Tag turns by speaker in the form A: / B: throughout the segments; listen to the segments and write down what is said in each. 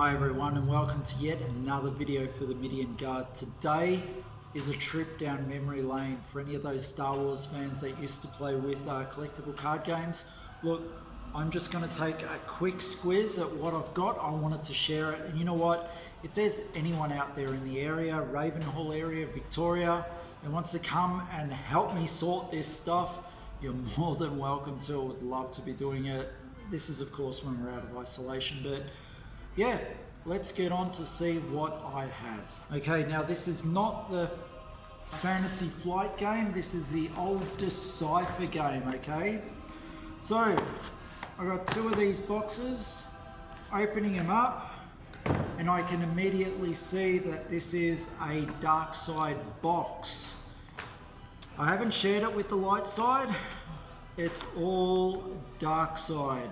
A: Hi everyone and welcome to yet another video for the Midian Guard. Today is a trip down memory lane for any of those Star Wars fans that used to play with collectible card games. Look, I'm just going to take a quick squiz at what I've got. I wanted to share it, and you know what, if there's anyone out there in the area, Ravenhall area, Victoria, that wants to come and help me sort this stuff, you're more than welcome to. I would love to be doing it. This is of course when we're out of isolation, but yeah, let's get on to see what I have. Okay, now this is not the Fantasy Flight game, this is the old Decipher game, okay? So, I got two of these boxes, opening them up, and I can immediately see that this is a dark side box. I haven't shared it with the light side, it's all dark side.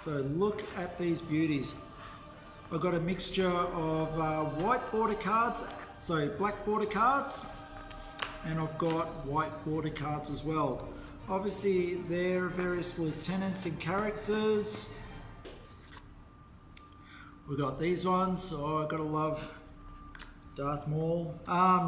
A: So look at these beauties. I've got a mixture of white border cards, so black border cards, and I've got white border cards as well. Obviously there are various lieutenants and characters. We've got these ones, oh I gotta love Darth Maul.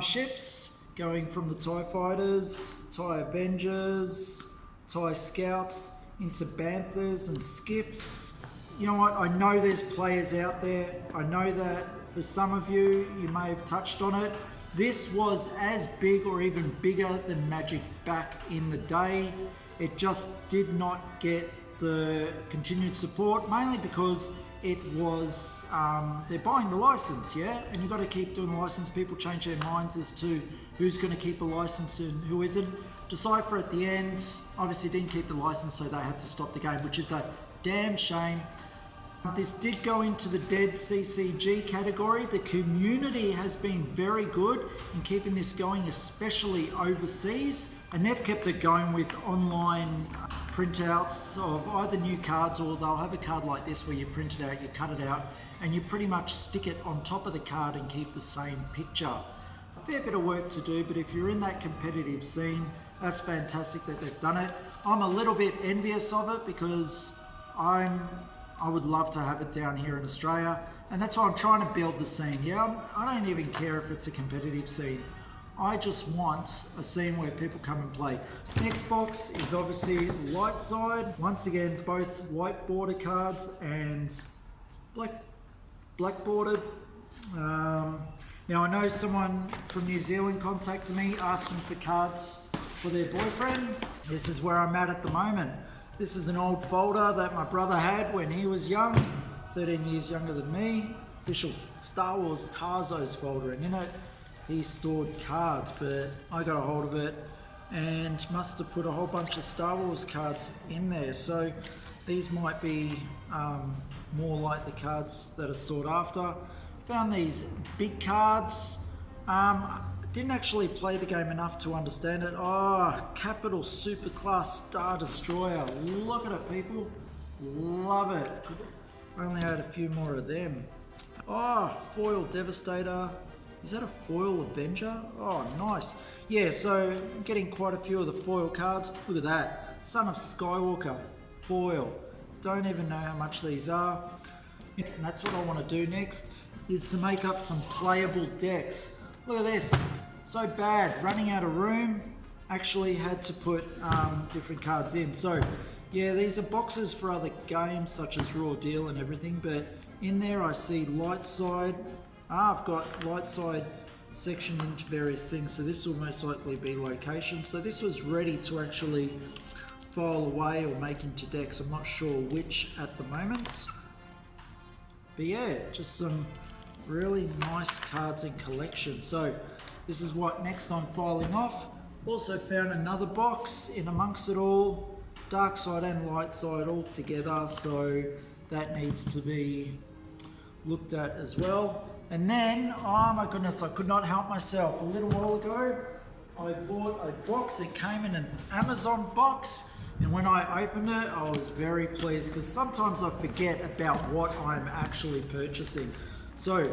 A: Ships going from the TIE Fighters, TIE Avengers, TIE Scouts, into Banthas and Skiffs. You know what, I know there's players out there. I know that for some of you, you may have touched on it. This was as big or even bigger than Magic back in the day. It just did not get the continued support, mainly because it was, they're buying the license, yeah? And you've got to keep doing the license. People change their minds as to who's going to keep a license and who isn't. Decipher at the end obviously didn't keep the license, so they had to stop the game, which is a damn shame. This did go into the dead CCG category. The community has been very good in keeping this going, especially overseas, and they've kept it going with online printouts of either new cards, or they'll have a card like this where you print it out, you cut it out, and you pretty much stick it on top of the card and keep the same picture. A fair bit of work to do, but if you're in that competitive scene, that's fantastic that they've done it. I'm a little bit envious of it because I would love to have it down here in Australia, and that's why I'm trying to build the scene. Yeah, I don't even care if it's a competitive scene. I just want a scene where people come and play. Next box is obviously light side. Once again, both white border cards and black bordered. Now I know someone from New Zealand contacted me asking for cards for their boyfriend. This is where I'm at the moment. This is an old folder that my brother had when he was young, 13 years younger than me. Official Star Wars Tarzos folder, and in it he stored cards, but I got a hold of it and must have put a whole bunch of Star Wars cards in there. So these might be more like the cards that are sought after. Found these big cards. Didn't actually play the game enough to understand it. Oh, Capital Superclass Star Destroyer. Look at it, people. Love it. Only had a few more of them. Oh, Foil Devastator. Is that a Foil Avenger? Oh, nice. Yeah, so getting quite a few of the foil cards. Look at that. Son of Skywalker. Foil. Don't even know how much these are. And that's what I want to do next, is to make up some playable decks. Look at this, so bad, running out of room, actually had to put different cards in. So yeah, these are boxes for other games such as Raw Deal and everything, but in there I see light side. I've got light side sectioned into various things, so this will most likely be location. So this was ready to actually file away or make into decks. I'm not sure which at the moment, but yeah, just some really nice cards in collection. So this is what next I'm filing off. Also found another box in amongst it all, dark side and light side all together, so that needs to be looked at as well. And then, oh my goodness, I could not help myself. A little while ago I bought a box. It came in an Amazon box, and when I opened it I was very pleased, because sometimes I forget about what I'm actually purchasing. So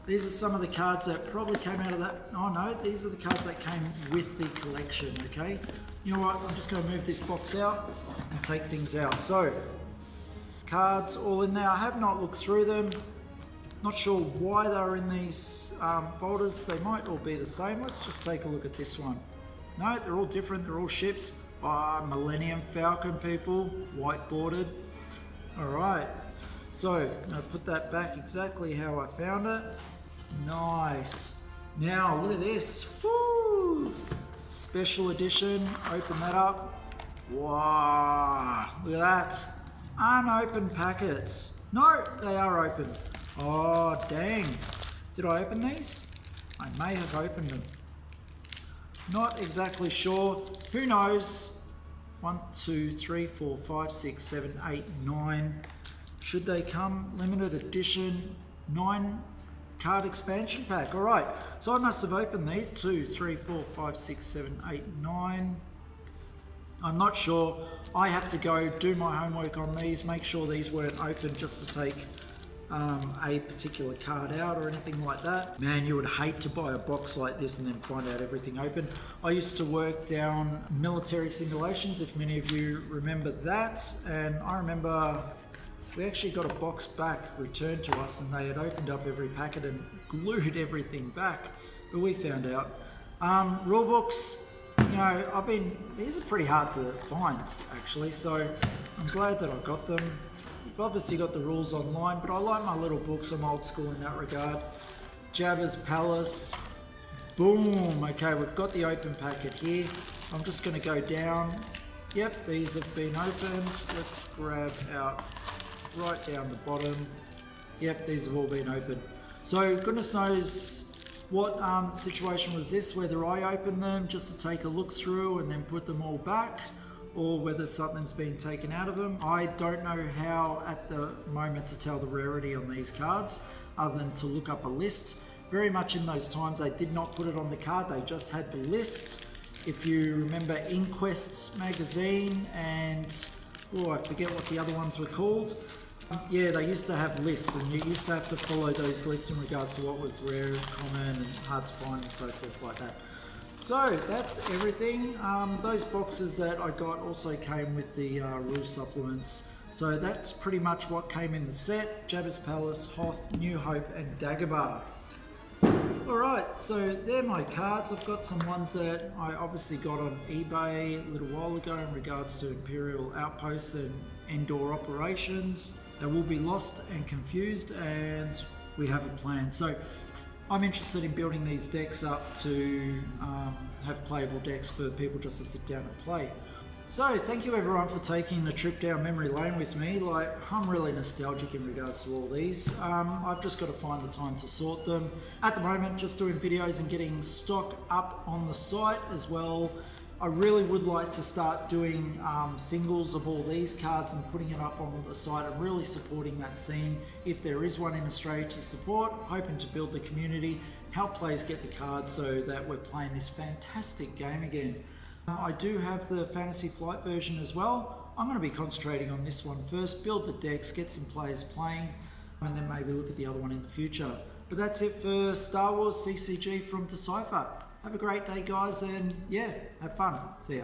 A: these are some of the cards that probably came out of that. Oh no, these are the cards that came with the collection, okay? You know what, I'm just going to move this box out and take things out. So cards all in there. I have not looked through them. Not sure why they're in these folders. They might all be the same. Let's just take a look at this one. No, they're all different. They're all ships. Millennium Falcon, people, white bordered. All right, so I'm gonna put that back exactly how I found it. Nice. Now look at this. Woo! Special edition. Open that up. Wow! Look at that. Unopened packets. No, they are open. Oh dang! Did I open these? I may have opened them. Not exactly sure. Who knows? 1, 2, 3, 4, 5, 6, 7, 8, 9. Should they come? Limited edition 9 card expansion pack. All right. So I must have opened these. 2, 3, 4, 5, 6, 7, 8, 9. I'm not sure. I have to go do my homework on these. Make sure these weren't open just to take a particular card out or anything like that. Man, you would hate to buy a box like this and then find out everything open. I used to work down military simulations, if many of you remember that, and I remember we actually got a box back returned to us and they had opened up every packet and glued everything back, but we found out. Rule books, you know, these are pretty hard to find actually, so I'm glad that I got them. You've obviously got the rules online, but I like my little books. I'm old school in that regard. Jabba's Palace. Boom. Okay, we've got the open packet here. I'm just going to go down. Yep, these have been opened. Let's grab out right down the bottom. Yep, these have all been opened. So goodness knows what situation was this, whether I opened them just to take a look through and then put them all back, or whether something's been taken out of them. I don't know how at the moment to tell the rarity on these cards other than to look up a list. Very much in those times they did not put it on the card, they just had the list. If you remember Inquest magazine and, I forget what the other ones were called. Yeah, they used to have lists and you used to have to follow those lists in regards to what was rare, common and hard to find and so forth like that. So that's everything. Those boxes that I got also came with the rule supplements. So that's pretty much what came in the set. Jabba's Palace, Hoth, New Hope and Dagobah. Alright, so they're my cards. I've got some ones that I obviously got on eBay a little while ago in regards to Imperial Outposts and Endor operations. They will be lost and confused and we have a plan. So I'm interested in building these decks up to have playable decks for people just to sit down and play. So thank you everyone for taking the trip down memory lane with me. Like, I'm really nostalgic in regards to all these. I've just got to find the time to sort them. At the moment, just doing videos and getting stock up on the site as well. I really would like to start doing singles of all these cards and putting it up on the site and really supporting that scene. If there is one in Australia to support, hoping to build the community, help players get the cards so that we're playing this fantastic game again. I do have the Fantasy Flight version as well. I'm going to be concentrating on this one first, build the decks, get some players playing, and then maybe look at the other one in the future. But that's it for Star Wars CCG from Decipher. Have a great day guys and yeah, have fun. See ya.